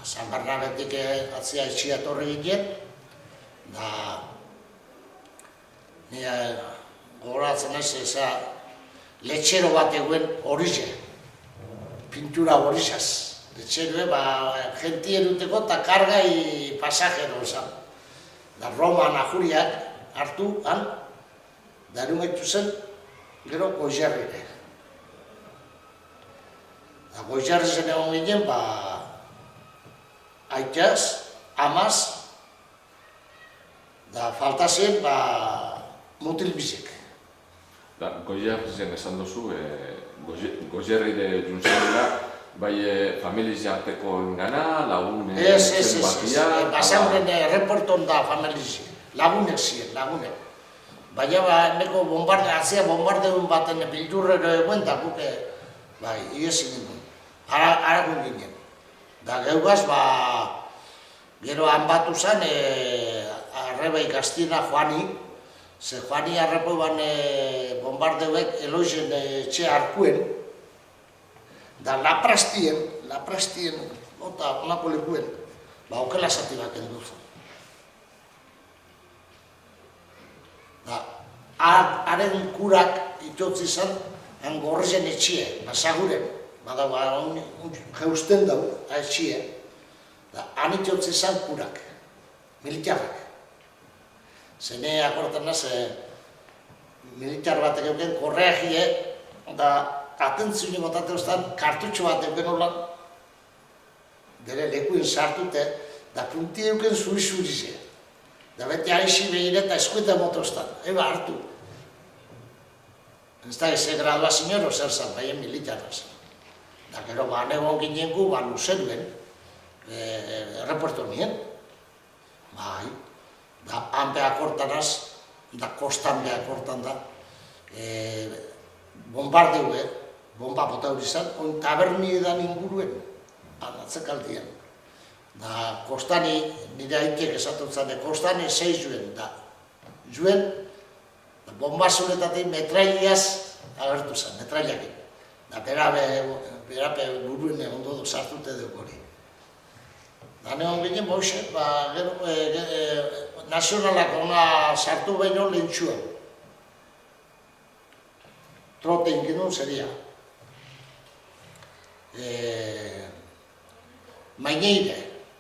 San Bernabetik atzia etxia torre ginen, da nire gogoratzen ez, letxero bat eguen horixe, pintura horixaz. Letxero, genti eruteko eta kargai pasajero esan. Da Roma najuriak hartu, han, da erungaitu zen, gero Goizerrire. Da Goizerri zen egon ginen, aitaz, amaz, da falta zen, mutil bizek. Goizerri zen esan duzu, Goizerrire juntzela, bai familizia arteko engana, lagun zenbakia... Basauren reporton da familizia, lagunek ziren, lagunek. Baina eneko bombardeun baten bildurrero eguen da guke, iesi ginen, haragun ginen. Da geugaz, gero han batu zen, arreba ikastina Joani, ze Joani arrepo ban bombardeuek eloizen etxe arkuen, da laprastien, eta onako lekuen, okela zati bat enduzu. Haren kurak itotzi zen, gorrizen etxie, basaguren, jeusten dau, etxie, han itotzi zen kurak, militarrak. Zene akortan naz, militar batek euken korreagie, da atentzioen gotate ostan kartutxo bat euken holan, dere lekuen sartute, da punti euken zuri-zurize. Da beti haixi behire eta eskueta motostan, eba hartu. Ez da, eze gradua zinero zer zan, baien militarra zen. Da gero, egon ginen gu, luzeruen, erreporto nien. Bai, da han behakortanaz, da kostan behakortan da, bombardeue, bomba bota hori zan, oin taberni edan inguruen, atzekaldian. Da kostani, nire haitiek esatutzen, kostani 6 juen, da juen, bomba zuretatik metrailiaz agertu zen, metrailakin. Da berape buruen ondo sartute duk hori. Da neon ginen boxe, gero nazionalak ona sartu baino lehentxuen. Trote ingenun zeria. Maineire.